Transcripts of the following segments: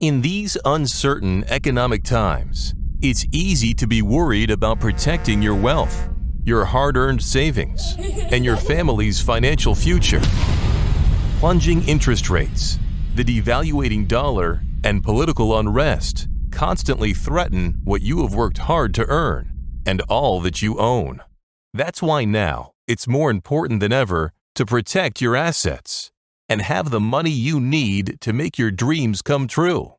In these uncertain economic times, it's easy to be worried about protecting your wealth, your hard-earned savings, and your family's financial future. Plunging interest rates, the devaluating dollar, and political unrest constantly threaten what you have worked hard to earn and all that you own. That's why now it's more important than ever to protect your assets and have the money you need to make your dreams come true.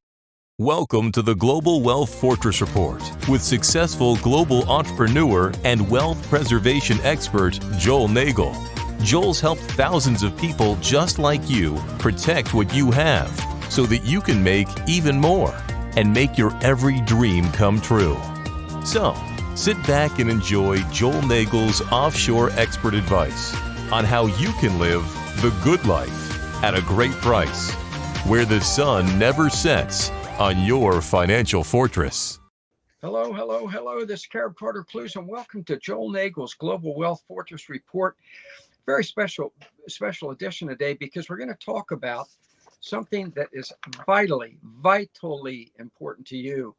Welcome to the Global Wealth Fortress Report with successful global entrepreneur and wealth preservation expert Joel Nagel. Joel's helped thousands of people just like you protect what you have so that you can make even more and make your every dream come true. So, sit back and enjoy Joel Nagel's offshore expert advice on how you can live the good life at a great price, where the sun never sets on your financial fortress. Hello. This is Carib Carter Clues, and welcome to Joel Nagel's Global Wealth Fortress Report. Very special edition today because we're going to talk about something that is vitally important to you,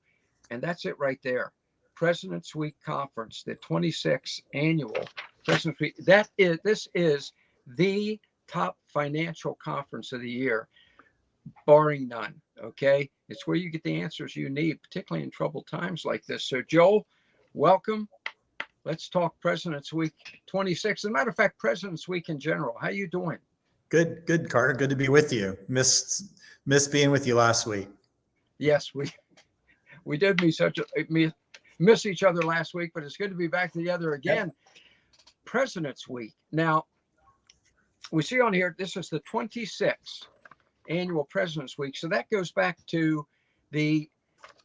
and that's it right there. President's Week Conference, the 26th annual President's Week. This is the top financial conference of the year, barring none. Okay, it's where you get the answers you need, particularly in troubled times like this. So, Joel, welcome. Let's talk President's Week 26. As a matter of fact, President's Week in general. How you doing? Good, Carter. Good to be with you. Missed being with you last week. Yes, we did miss each other last week, but it's good to be back together again. Yep. President's Week. Now, we see on here, this is the 26th annual President's Week. So that goes back to the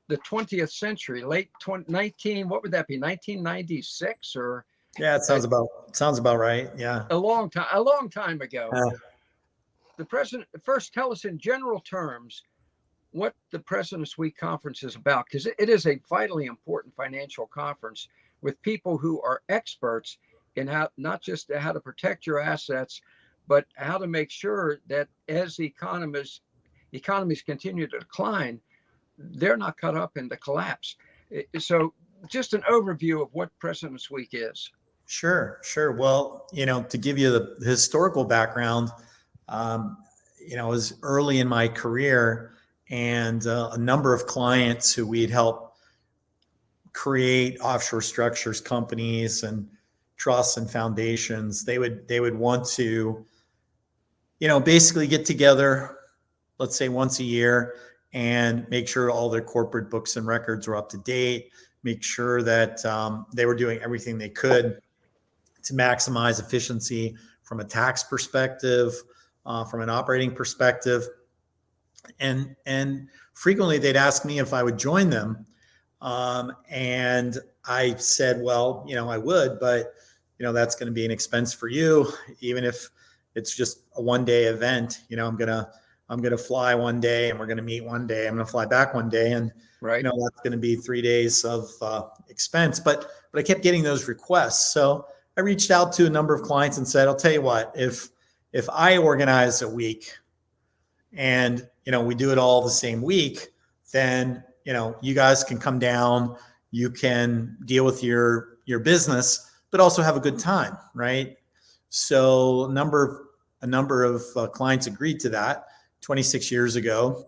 20th century, late 1996 or? Yeah, it sounds about right. Yeah. A long time ago. The president first tell us in general terms what the President's Week Conference is about, because it is a vitally important financial conference with people who are experts in how, not just how to protect your assets, but how to make sure that as economies continue to decline, they're not cut up into collapse. So just an overview of what President's Week is. Sure. Well, to give you the historical background, it was early in my career, and a number of clients who we'd help create offshore structures companies and trusts and foundations, they would want to basically get together, let's say once a year, and make sure all their corporate books and records were up to date, make sure that they were doing everything they could to maximize efficiency from a tax perspective, from an operating perspective. And frequently they'd ask me if I would join them. And I said, well, I would, but that's going to be an expense for you, even if it's just a one-day event. I'm gonna fly one day, and we're gonna meet one day. I'm gonna fly back one day, and right, that's gonna be 3 days of expense. But I kept getting those requests, so I reached out to a number of clients and said, I'll tell you what, if I organize a week, and we do it all the same week, then you guys can come down, you can deal with your business, but also have a good time, right? So a number of clients agreed to that. 26 years ago,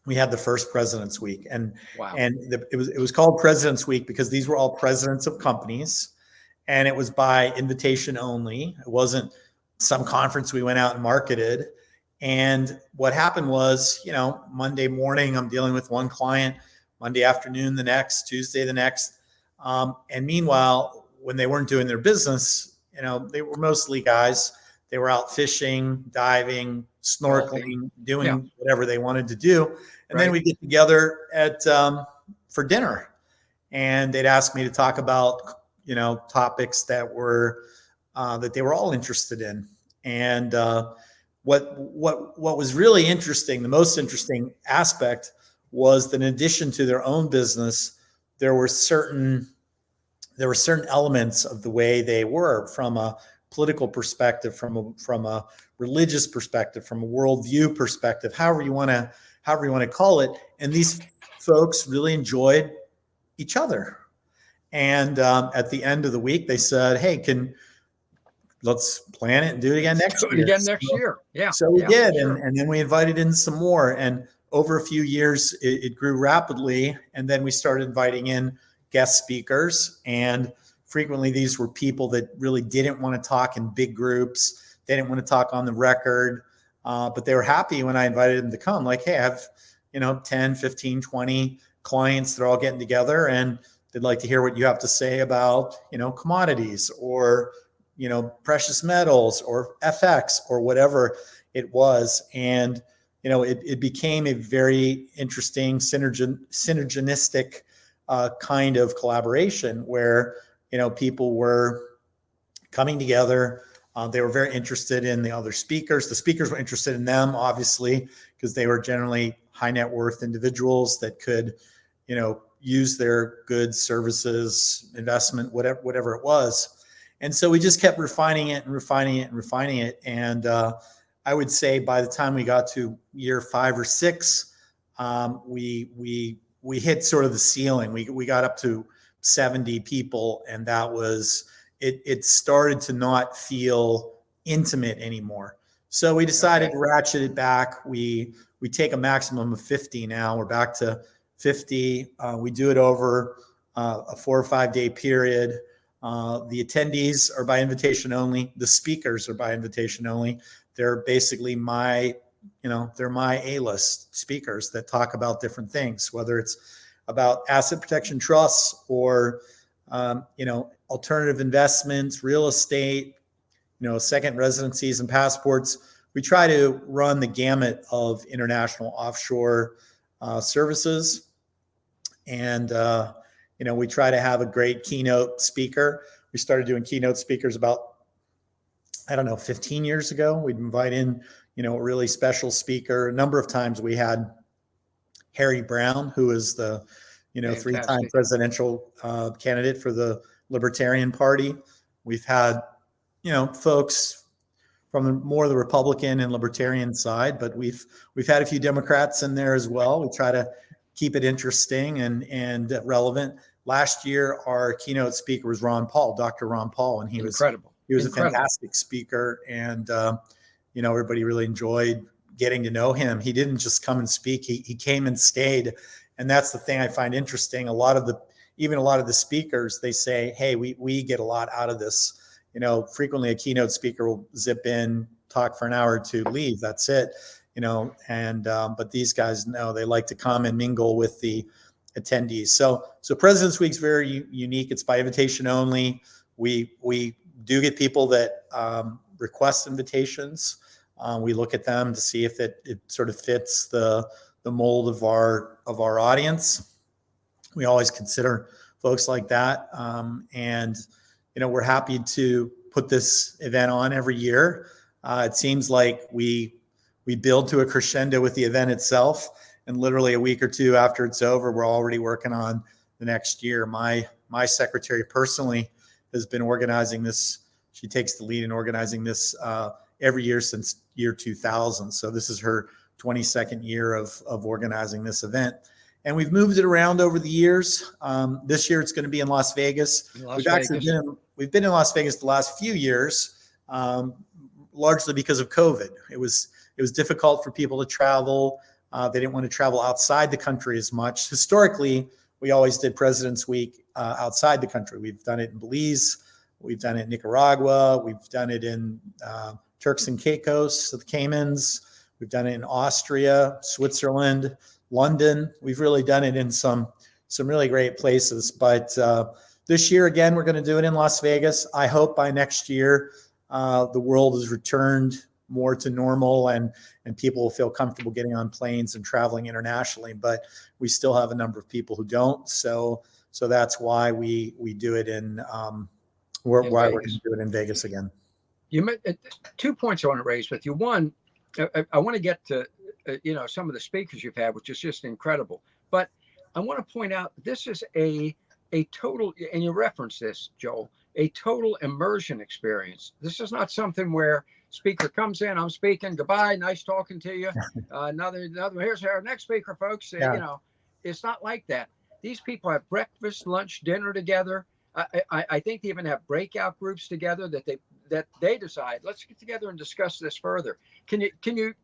we had the first President's Week, and wow. It was called President's Week because these were all presidents of companies, and it was by invitation only. It wasn't some conference we went out and marketed. And what happened was, Monday morning I'm dealing with one client, Monday afternoon the next, Tuesday the next, and meanwhile, when they weren't doing their business, they were mostly guys. They were out fishing, diving, snorkeling, doing whatever they wanted to do. And then we'd get together for dinner, and they'd ask me to talk about, topics that they were all interested in. And what was really interesting, the most interesting aspect, was that in addition to their own business, there were certain elements of the way they were, from a political perspective, from a religious perspective, from a worldview perspective, however you want to however you want to call it. And these folks really enjoyed each other. And at the end of the week, they said, "Hey, let's plan it and do it again next Do it year." again next year. Yeah. So we Yeah, did, sure. and then we invited in some more. And over a few years, it grew rapidly. And then we started inviting in guest speakers. And frequently, these were people that really didn't want to talk in big groups. They didn't want to talk on the record, but they were happy when I invited them to come. Like, hey, I have 10, 15, 20 clients. They're all getting together, and they'd like to hear what you have to say about commodities or precious metals or FX or whatever it was. And it became a very interesting synergistic kind of collaboration where people were coming together. They were very interested in the other speakers. The speakers were interested in them, obviously, because they were generally high net worth individuals that could use their goods, services, investment, whatever it was. And so we just kept refining it and refining it and refining it. And I would say by the time we got to year 5 or 6, we hit sort of the ceiling. We got up to 70 people, and that was it. It started to not feel intimate anymore. So we decided to ratchet it back. We take a maximum of 50 now. We're back to 50. We do it over a 4 or 5 day period. The attendees are by invitation only. The speakers are by invitation only. They're basically they're my A-list speakers that talk about different things, whether it's about asset protection trusts or, alternative investments, real estate, second residencies and passports. We try to run the gamut of international offshore services. And, we try to have a great keynote speaker. We started doing keynote speakers about, 15 years ago. We'd invite in, a really special speaker. A number of times we had Harry Brown, who is the, Fantastic. 3-time presidential candidate for the Libertarian Party. We've had, folks from the Republican and Libertarian side, but we've had a few Democrats in there as well. We try to keep it interesting and relevant. Last year, our keynote speaker was Dr. Ron Paul, and he was incredible. A fantastic speaker, and everybody really enjoyed getting to know him. He didn't just come and speak; he came and stayed, and that's the thing I find interesting. A lot of the speakers, they say, "Hey, we get a lot out of this." Frequently a keynote speaker will zip in, talk for an hour or two, leave. That's it. But these guys know they like to come and mingle with the attendees. So President's Week's very unique. It's by invitation only. We do get people that request invitations. We look at them to see if it sort of fits the mold of our audience. We always consider folks like that. We're happy to put this event on every year. It seems like we build to a crescendo with the event itself, and literally a week or two after it's over, we're already working on the next year. My secretary personally has been organizing this. She takes the lead in organizing this every year since year 2000. So this is her 22nd year of organizing this event. And we've moved it around over the years. This year it's going to be in Las Vegas. We've been in Las Vegas the last few years, largely because of COVID. It was difficult for people to travel. They didn't want to travel outside the country as much. Historically, we always did President's Week outside the country. We've done it in Belize. We've done it in Nicaragua. We've done it in Turks and Caicos, the Caymans. We've done it in Austria, Switzerland, London. We've really done it in some really great places. But this year, again, we're going to do it in Las Vegas. I hope by next year, the world has returned more to normal and people will feel comfortable getting on planes and traveling internationally. But we still have a number of people who don't. So that's why we do it why we're going to do it in Vegas again. You made 2 points I want to raise with you. One, I want to get to some of the speakers you've had, which is just incredible. But I want to point out this is a total, and you referenced this, Joel, a total immersion experience. This is not something where Speaker comes in, I'm speaking, goodbye, nice talking to you. Another, here's our next speaker, folks. Yeah. You know, it's not like that. These people have breakfast, lunch, dinner together. I think they even have breakout groups together that they decide, let's get together and discuss this further. Can you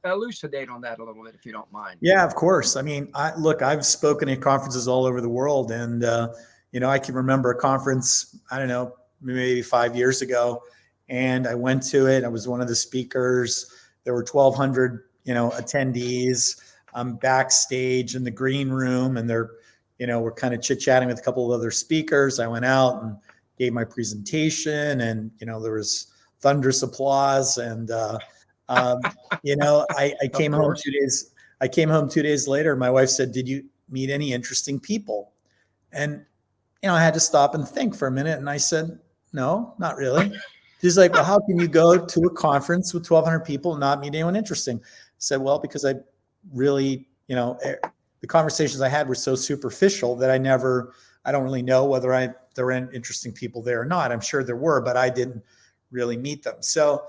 elucidate on that a little bit, if you don't mind? Yeah, of course. I mean, I've spoken at conferences all over the world, and I can remember a conference, I don't know, maybe 5 years ago, and I went to it. I was one of the speakers. There were 1,200, attendees. I'm backstage in the green room, and we're kind of chit-chatting with a couple of other speakers. I went out and gave my presentation, and there was thunderous applause, and I came home 2 days. I came home 2 days later. My wife said, "Did you meet any interesting people?" And I had to stop and think for a minute. And I said, "No, not really." She's like, "Well, how can you go to a conference with 1,200 people and not meet anyone interesting?" I said, "Well, because I really, the conversations I had were so superficial that I don't really know whether there were interesting people there or not. I'm sure there were, but I didn't really meet them." So,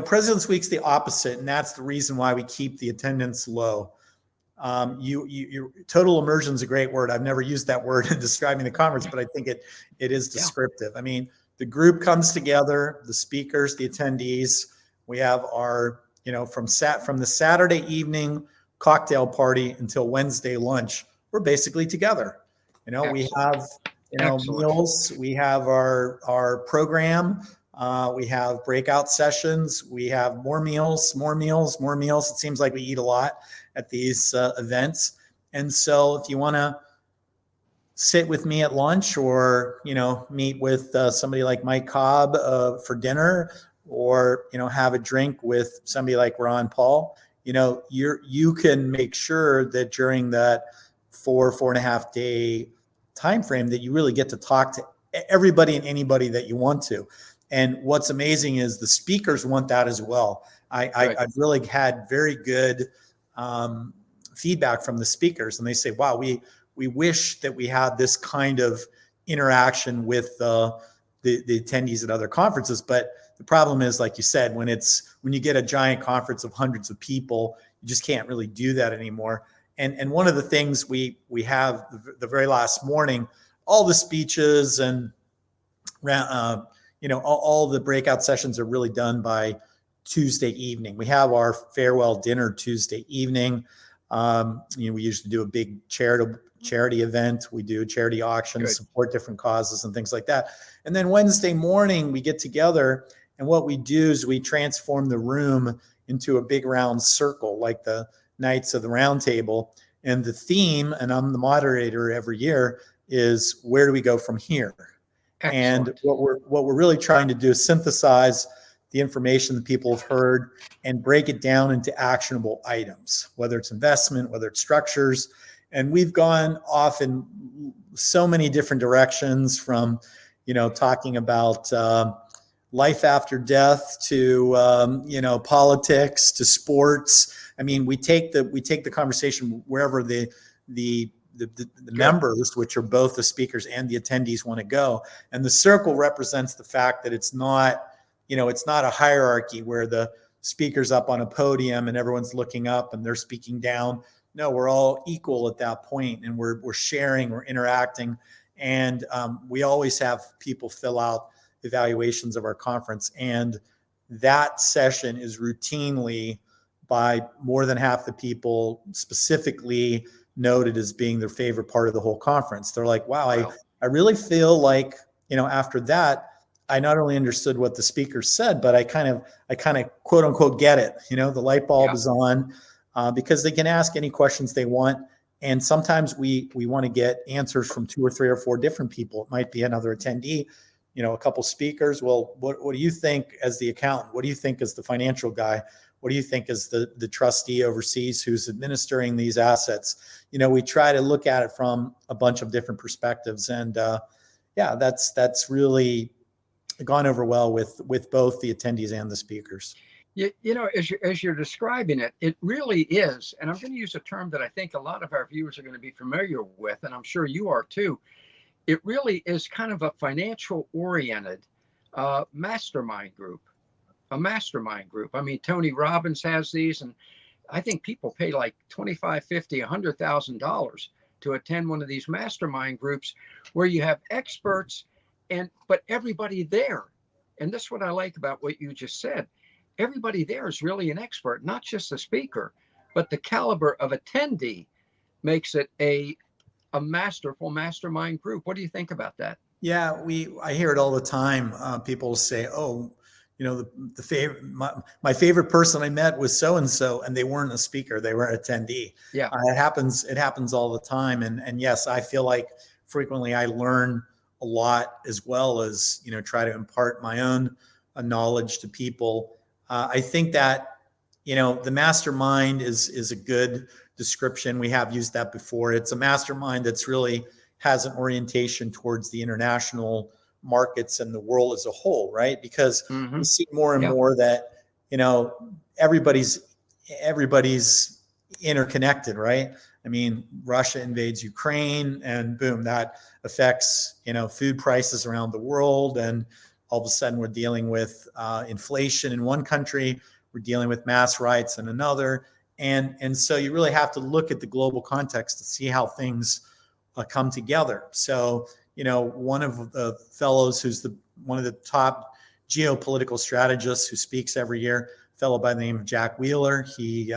President's Week's the opposite, and that's the reason why we keep the attendance low. Total immersion is a great word. I've never used that word in describing the conference, but I think it is descriptive. I mean, the group comes together, the speakers, the attendees. We have our, from the Saturday evening cocktail party until Wednesday lunch, we're basically together. We have, meals. We have our program. We have breakout sessions. We have more meals. It seems like we eat a lot at these events. And so if you want to sit with me at lunch, or, meet with somebody like Mike Cobb for dinner, or, have a drink with somebody like Ron Paul, you can make sure that during that 4.5 day time frame that you really get to talk to everybody and anybody that you want to. And what's amazing is the speakers want that as well. I've really had very good feedback from the speakers, and they say, "Wow, we wish that we had this kind of interaction with the attendees at other conferences." But the problem is, like you said, when you get a giant conference of hundreds of people, you just can't really do that anymore. And one of the things we have the very last morning, all the speeches and all the breakout sessions are really done by Tuesday evening. We have our farewell dinner Tuesday evening. We usually do a big charity event. We do charity auctions, support different causes and things like that. And then Wednesday morning, we get together, and what we do is we transform the room into a big round circle, like the Knights of the Round Table. And the theme, and I'm the moderator every year, is where do we go from here? Excellent. And what we're really trying to do is synthesize the information that people have heard and break it down into actionable items, whether it's investment, whether it's structures. And we've gone off in so many different directions, from, talking about life after death to, politics to sports. I mean, we take the conversation wherever the members, which are both the speakers and the attendees, want to go. And the circle represents the fact that it's not a hierarchy where the speaker's up on a podium and everyone's looking up and they're speaking down. No, we're all equal at that point, and we're sharing, we're interacting. And we always have people fill out evaluations of our conference. And that session is routinely, by more than half the people, specifically noted as being their favorite part of the whole conference. They're like, wow. I really feel like, after that, I not only understood what the speaker said, but I kind of quote unquote get it. The light bulb is on, because they can ask any questions they want. And sometimes we want to get answers from 2 or 3 or 4 different people. It might be another attendee, a couple speakers. Well, what do you think as the accountant? What do you think as the financial guy? What do you think as the trustee overseas who's administering these assets? We try to look at it from a bunch of different perspectives. And that's really gone over well with both the attendees and the speakers. As you're describing it, it really is. And I'm going to use a term that I think a lot of our viewers are going to be familiar with, and I'm sure you are too. It really is kind of a financial oriented mastermind group. a mastermind group. I mean, Tony Robbins has these, and I think people pay like 25, 50, $100,000 to attend one of these mastermind groups where you have experts but everybody there. And this is what I like about what you just said. Everybody there is really an expert, not just the speaker, but the caliber of attendee makes it a masterful mastermind group. What do you think about that? Yeah, I hear it all the time. People say, "Oh, the favorite my favorite person I met was so and so," and they weren't a speaker; they were an attendee. Yeah. It happens. It happens all the time. And yes, I feel like frequently I learn a lot as well as try to impart my own knowledge to people. I think that the mastermind is a good description. We have used that before. It's a mastermind that's really has an orientation towards the international markets and the world as a whole, right? Because we see more and more that everybody's interconnected, right? I mean, Russia invades Ukraine, and boom, that affects food prices around the world, and all of a sudden we're dealing with inflation in one country, we're dealing with mass riots in another, and so you really have to look at the global context to see how things come together. So, one of the fellows who's one of the top geopolitical strategists who speaks every year, a fellow by the name of Jack Wheeler. He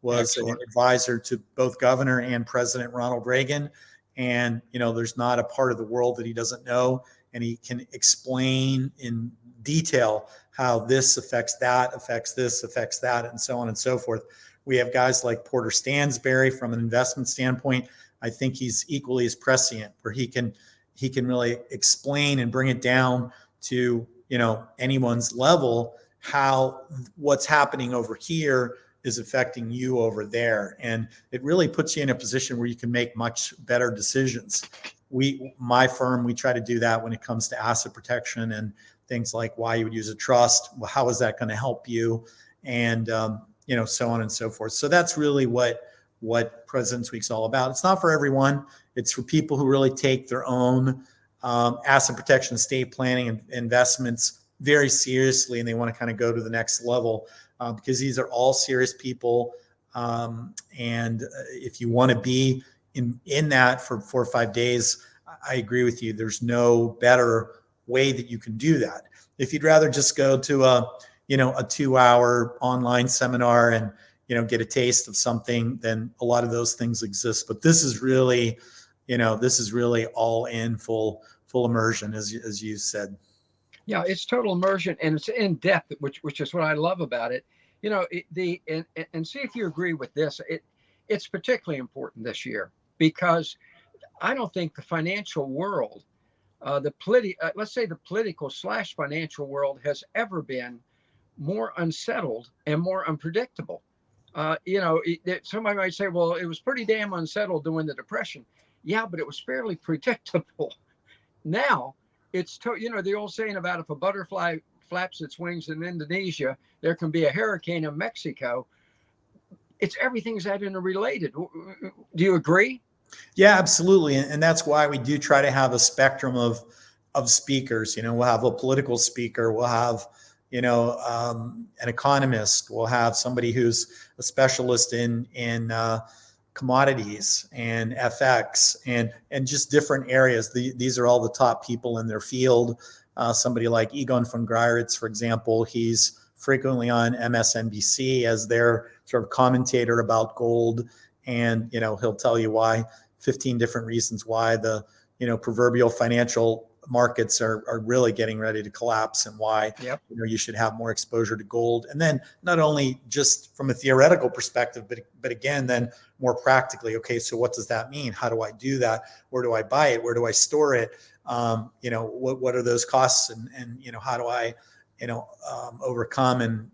was an advisor to both Governor and President Ronald Reagan. And, there's not a part of the world that he doesn't know. And he can explain in detail how this affects that, affects this, affects that, and so on and so forth. We have guys like Porter Stansberry from an investment standpoint. I think he's equally as prescient, where he can really explain and bring it down to anyone's level, how what's happening over here is affecting you over there, and it really puts you in a position where you can make much better decisions. My firm, we try to do that when it comes to asset protection and things like why you would use a trust. Well, how is that going to help you, and so on and so forth. So that's really what President's Week's all about. It's not for everyone. It's for people who really take their own asset protection, estate planning, and investments very seriously, and they want to kind of go to the next level because these are all serious people. And if you want to be in that for 4 or 5 days, I agree with you. There's no better way that you can do that. If you'd rather just go to a 2-hour online seminar and get a taste of something, then a lot of those things exist. But this is really, all in full immersion, as you said. Yeah, it's total immersion, and it's in depth, which is what I love about it. And see if you agree with this. It's particularly important this year because I don't think the financial world, let's say the political/financial world, has ever been more unsettled and more unpredictable. Somebody might say, well, it was pretty damn unsettled during the Depression. Yeah, but it was fairly predictable. Now it's, the old saying about if a butterfly flaps its wings in Indonesia, there can be a hurricane in Mexico. Everything's that interrelated. Do you agree? Yeah, absolutely. And that's why we do try to have a spectrum of speakers. We'll have a political speaker, we'll have an economist, we'll have somebody who's a specialist in commodities and FX and just different areas. These are all the top people in their field. Somebody like Egon von Greyerz, for example, he's frequently on MSNBC as their sort of commentator about gold. And, he'll tell you why, 15 different reasons why the, proverbial financial markets are really getting ready to collapse, and why you should have more exposure to gold. And then not only just from a theoretical perspective, but again, then more practically, okay, so what does that mean? How do I do that? Where do I buy it? Where do I store it? What are those costs? And how do I overcome and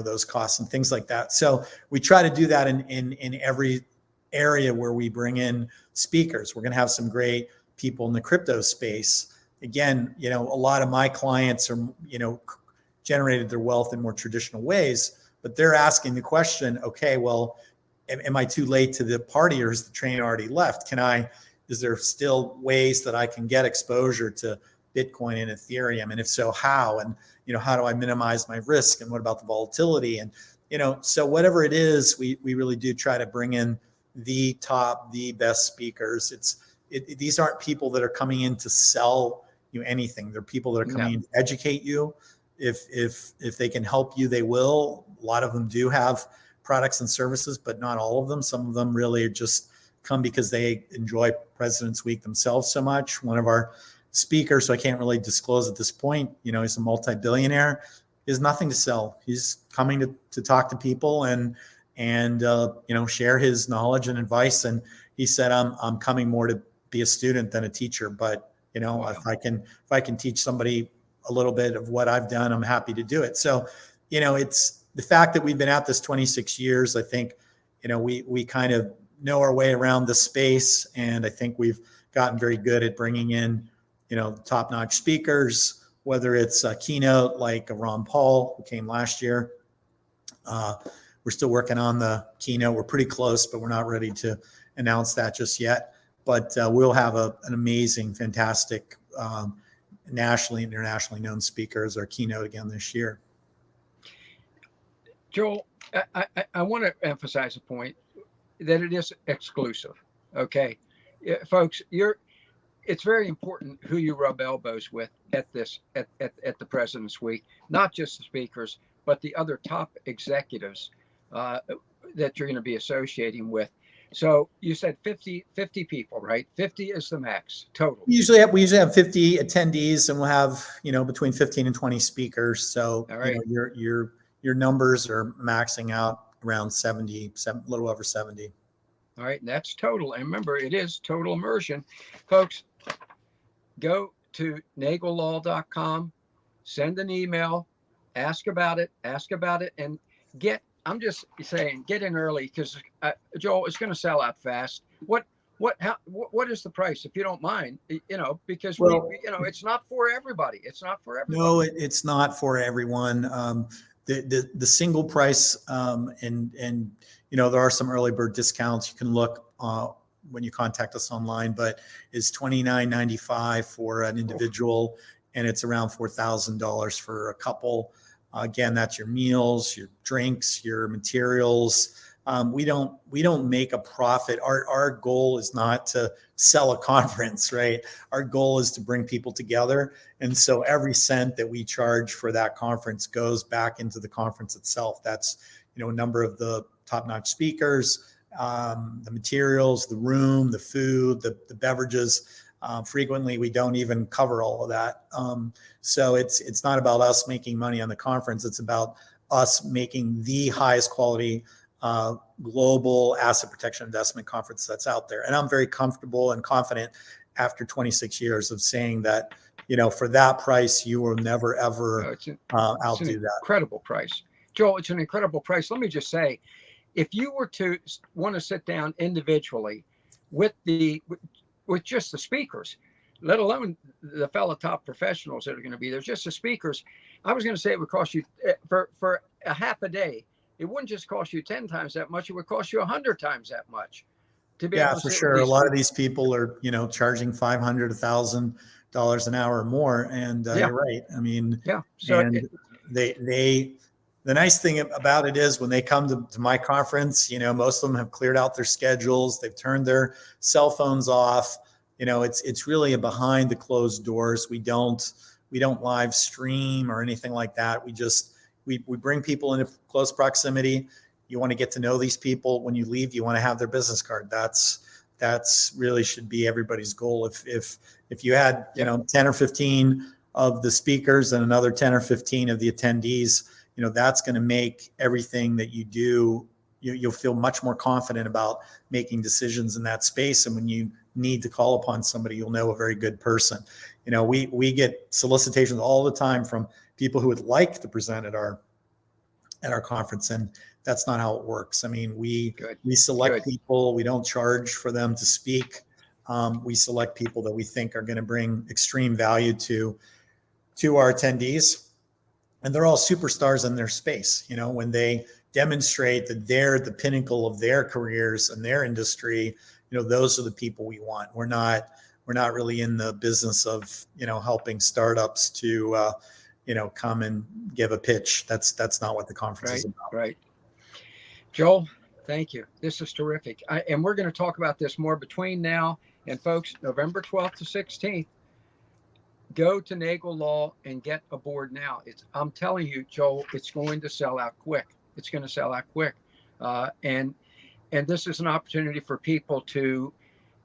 those costs and things like that. So we try to do that in every area where we bring in speakers. We're going to have some great people in the crypto space. Again, a lot of my clients are, generated their wealth in more traditional ways, but they're asking the question, okay, well, am I too late to the party, or is the train already left? Is there still ways that I can get exposure to Bitcoin and Ethereum? And if so, how? And, how do I minimize my risk? And what about the volatility? And, so whatever it is, we really do try to bring in the best speakers. These aren't people that are coming in to sell you anything. They're people that are coming in to educate you. If they can help you, they will. A lot of them do have products and services, but not all of them. Some of them really just come because they enjoy President's Week themselves so much. One of our speakers, so I can't really disclose at this point, he's a multi-billionaire, he has nothing to sell. He's coming to talk to people and share his knowledge and advice. And he said, I'm coming more to be a student than a teacher, but wow. if I can teach somebody a little bit of what I've done, I'm happy to do it. So, it's the fact that we've been at this 26 years. I think, we kind of know our way around the space, and I think we've gotten very good at bringing in, top-notch speakers, whether it's a keynote like Ron Paul, who came last year. We're still working on the keynote. We're pretty close, but we're not ready to announce that just yet. But we'll have an amazing, fantastic, nationally, internationally known speaker as our keynote again this year. Joel, I want to emphasize a point that it is exclusive. Okay, folks, it's very important who you rub elbows with at the President's Week, not just the speakers, but the other top executives that you're going to be associating with. So you said 50 people, right? 50 is the max total. We usually have 50 attendees, and we'll have, between 15 and 20 speakers. So all right. Your numbers are maxing out around 70, a little over 70. All right. And that's total. And remember, it is total immersion. Folks, go to nagellaw.com, send an email, ask about it, and I'm just saying, get in early, because Joel, it's going to sell out fast. What is the price, if you don't mind? Because it's not for everybody. It's not for everybody. No, it's not for everyone. The single price, and there are some early bird discounts. You can look when you contact us online, but is $29.95 for an individual, and it's around $4,000 for a couple. Again, that's your meals, your drinks, your materials. We don't make a profit. Our goal is not to sell a conference, right? Our goal is to bring people together. And so every cent that we charge for that conference goes back into the conference itself. That's, a number of the top-notch speakers, the materials, the room, the food, the beverages. Frequently, we don't even cover all of that. So it's not about us making money on the conference. It's about us making the highest quality global asset protection investment conference that's out there. And I'm very comfortable and confident after 26 years of saying that, for that price, you will never, ever outdo that. Incredible price. Joel, it's an incredible price. Let me just say, if you were to want to sit down individually with just the speakers, let alone the fellow top professionals that are going to be there, just the speakers, I was going to say it would cost you for a half a day. It wouldn't just cost you 10 times that much. It would cost you 100 times that much to be able to for sure. A lot of these people are, charging $500, $1,000 an hour or more. And you're right. I mean, So the nice thing about it is when they come to my conference, most of them have cleared out their schedules. They've turned their cell phones off. It's really a behind the closed doors. We don't live stream or anything like that. We bring people into close proximity. You want to get to know these people. When you leave, you want to have their business card. That's really should be everybody's goal. If you had 10 or 15 of the speakers and another 10 or 15 of the attendees, that's going to make everything that you do, you'll feel much more confident about making decisions in that space. And when you need to call upon somebody, you'll know a very good person. We get solicitations all the time from people who would like to present at our conference, and that's not how it works. I mean, we select people. We don't charge for them to speak. We select people that we think are going to bring extreme value to our attendees. And they're all superstars in their space. When they demonstrate that they're the pinnacle of their careers and their industry, those are the people we want. We're we're not really in the business of, helping startups to, come and give a pitch. That's not what the conference is Right, about. right. Joel, thank you. This is terrific. And we're going to talk about this more between now and folks, November 12th to 16th. Go to Nagel Law and get aboard now. I'm telling you, Joel, it's going to sell out quick. It's going to sell out quick. And this is an opportunity for people to,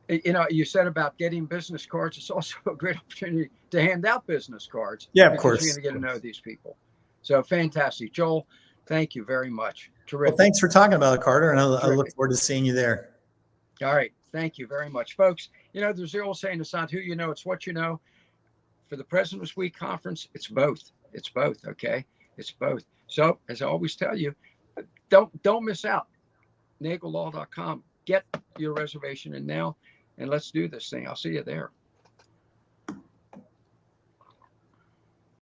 you said about getting business cards. It's also a great opportunity to hand out business cards. Yeah, of because course. you're going to get to know these people. So fantastic. Joel, thank you very much. Terrific. Well, thanks for talking about it, Carter, and I look forward to seeing you there. All right. Thank you very much, folks. There's the old saying, it's not who you know, it's what you know. For the President's Week conference, it's both. It's both. Okay. It's both. So as I always tell you, don't miss out. NagelLaw.com. Get your reservation in now, and let's do this thing. I'll see you there.